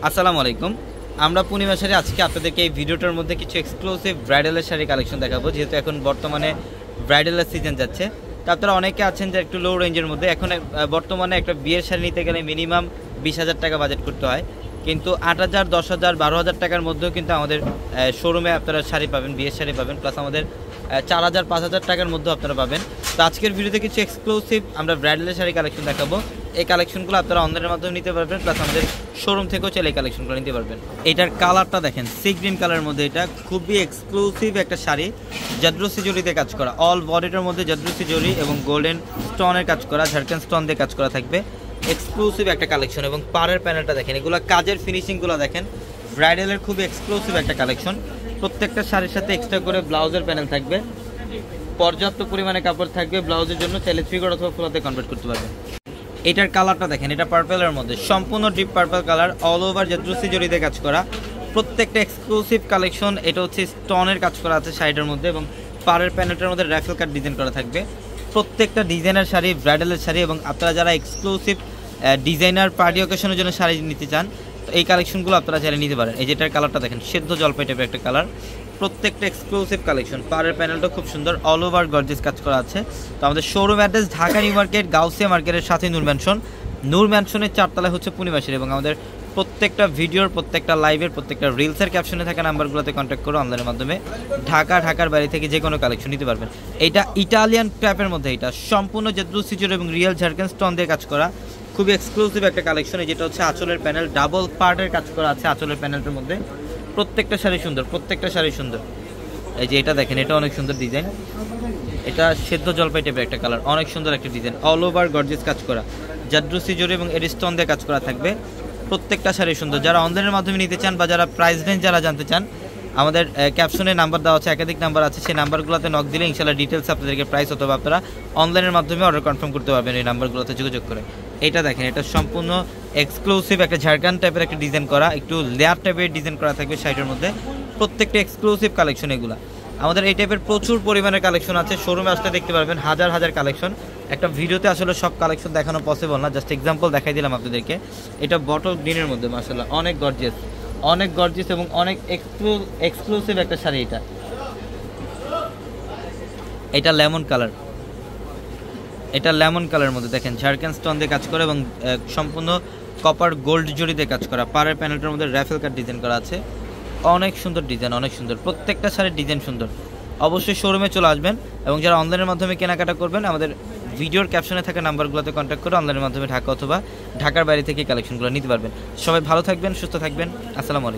আসসালামু আলাইকুম। আমরা পূর্ণিমা শাড়ি আজকে আপনাদেরকে এই ভিডিওটার মধ্যে কিছু এক্সক্লুসিভ ব্রাইডালের শাড়ি কালেকশন দেখাবো, যেহেতু এখন বর্তমানে ব্রাইডালের সিজন যাচ্ছে। তো আপনারা অনেকে আছেন যে একটু লো রেঞ্জের মধ্যে, এখন বর্তমানে একটা বিয়ের শাড়ি নিতে গেলে মিনিমাম 20,000 টাকা বাজেট করতে হয়, কিন্তু 8,000, 10,000, 12,000 টাকার মধ্যেও কিন্তু আমাদের শোরুমে আপনারা শাড়ি পাবেন, বিয়ের শাড়ি পাবেন, প্লাস আমাদের 4,000, 5,000 টাকার মধ্যেও আপনারা পাবেন। তো আজকের ভিডিওতে কিছু এক্সক্লুসিভ আমরা ব্রাইডালের শাড়ি কালেকশন দেখাবো। এই কালেকশনগুলো আপনারা অনলাইনের মাধ্যমে নিতে পারবেন, প্লাস আমাদের শোরুম থেকেও চাইলে এই কালেকশনগুলো নিতে পারবেন। এটার কালারটা দেখেন, সি গ্রিন কালারের মধ্যে, এটা খুবই এক্সক্লুসিভ একটা শাড়ি, জাদ্রসি জরিতে কাজ করা, অল বডিটার মধ্যে জাদ্রসি জরি এবং গোল্ডেন স্টোনের কাজ করা, ঝাড়খান স্টোন দিয়ে কাজ করা থাকবে। এক্সক্লুসিভ একটা কালেকশন এবং পাড়ের প্যানেলটা দেখেন, এগুলো কাজের ফিনিশিংগুলো দেখেন, ব্রাইডালের খুবই এক্সক্লুসিভ একটা কালেকশন। প্রত্যেকটা শাড়ির সাথে এক্সট্রা করে ব্লাউজের প্যানেল থাকবে, পর্যাপ্ত পরিমাণে কাপড় থাকবে ব্লাউজের জন্য, চাইলে 3 কোয়ার্টার অথবা ফুলাতে কনভার্ট করতে পারবেন। এটার কালারটা দেখেন, এটা পার্পেলের মধ্যে, সম্পূর্ণ deep purple colour, all over জাদ্রসি জরিতে কাজ করা, প্রত্যেকটা এক্সক্লুসিভ কালেকশন। এটা হচ্ছে স্টোনের কাজ করা আছে সাইডের মধ্যে, এবং পাড়ের প্যানেলটার মধ্যে রাইফেল কাট ডিজাইন করা থাকবে। প্রত্যেকটা ডিজাইনের শাড়ি, ব্রাইডালের শাড়ি, এবং আপনারা যারা এক্সক্লুসিভ ডিজাইনার পার্টি অকেশনের জন্য শাড়ি নিতে চান, তো এই কালেকশনগুলো আপনারা চাইলে নিতে পারেন। এই যেটার কালারটা দেখেন, সেদ্ধ জলপাই টাইপের একটা কালার, প্রত্যেকটা এক্সক্লুসিভ কালেকশন। পাড়ের প্যানেলটা খুব সুন্দর, অল ওভার গর্জিয়াস কাজ করা আছে। তো আমাদের showroom address Dhaka new market, Gausia মার্কেটের সাথে নূর ম্যানশন, নূর ম্যানশনের 4 তলায় হচ্ছে পূর্ণিমা শাড়ি। এবং আমাদের প্রত্যেকটা ভিডিওর, প্রত্যেকটা লাইভের, প্রত্যেকটা রিলসের ক্যাপশনে থাকা নাম্বারগুলোতে কন্ট্যাক্ট করে অনলাইনের মাধ্যমে ঢাকার বাইরে থেকে যে কোনো কালেকশন নিতে পারবেন। এটা ইটালিয়ান ক্র্যাপের মধ্যে, এটা সম্পূর্ণ জাদ্রসি জরি এবং রিয়েল ঝাড়খান স্টোন দিয়ে কাজ করা, খুবই এক্সক্লুসিভ একটা কালেকশন। যেটা হচ্ছে আঁচলের প্যানেল, ডাবল পার্টের কাজ করা আছে আঁচলের প্যানেলটার মধ্যে। প্রত্যেকটা শাড়ি সুন্দর, প্রত্যেকটা শাড়ি সুন্দর। এই যে এটা দেখেন, এটা অনেক সুন্দর ডিজাইন, এটা সেদ্ধ জলপাই টাইপের একটা কালার, অনেক সুন্দর একটা ডিজাইন, অল ওভার গর্জিয়াস কাজ করা, জাদ্রসি জরি এবং এডিস্টোন দিয়ে কাজ করা থাকবে। প্রত্যেকটা শাড়ি সুন্দর। যারা অনলাইনের মাধ্যমে নিতে চান বা যারা প্রাইস রেঞ্জ যারা জানতে চান, আমাদের ক্যাপশনে নাম্বার দেওয়া আছে, একাধিক নাম্বার আছে, সেই নাম্বারগুলোতে নক দিলে ইনশাআল্লাহ ডিটেলস আপনাদেরকে প্রাইস অথবা আপনারা অনলাইনের মাধ্যমে অর্ডার কনফার্ম করতে পারবেন এই নাম্বারগুলোতে যোগাযোগ করে। এটা দেখেন, এটা সম্পূর্ণ এক্সক্লুসিভ একটা ঝাড়খান টাইপের একটা ডিজাইন করা, একটু লেয়ার টাইপের ডিজাইন করা থাকবে সাইডের মধ্যে। প্রত্যেকটা এক্সক্লুসিভ কালেকশন এগুলো। আমাদের এই টাইপের প্রচুর পরিমাণের কালেকশন আছে, শোরুমে আসলে দেখতে পারবেন হাজার হাজার কালেকশন। একটা ভিডিওতে আসলে সব কালেকশন দেখানো পসিবল না, জাস্ট এক্সাম্পল দেখাই দিলাম আপনাদেরকে। এটা বটল গ্রিনের মধ্যে, মাশাআল্লাহ অনেক গর্জিয়াস, অনেক গর্জিয়াস এবং অনেক এক্সক্লুসিভ একটা শাড়ি। এটা লেমন কালার, এটা লেমন কালারের মধ্যে দেখেন, ঝাড়খান স্টোন দিয়ে কাজ করা এবং সম্পূর্ণ কপার গোল্ড জরিতে কাজ করা, পাড়ের প্যানেলটার মধ্যে রাইফেল কাট ডিজাইন করা আছে, অনেক সুন্দর ডিজাইন, অনেক সুন্দর। প্রত্যেকটা শাড়ির ডিজাইন সুন্দর। অবশ্যই শোরুমে চলে আসবেন, এবং যারা অনলাইনের মাধ্যমে কেনাকাটা করবেন, আমাদের ভিডিওর ক্যাপশনে থাকা নাম্বারগুলোতে কন্ট্যাক্ট করে অনলাইনের মাধ্যমে ঢাকা অথবা ঢাকার বাইরে থেকে কালেকশনগুলো নিতে পারবেন। সবাই ভালো থাকবেন, সুস্থ থাকবেন। আসসালামু আলাইকুম।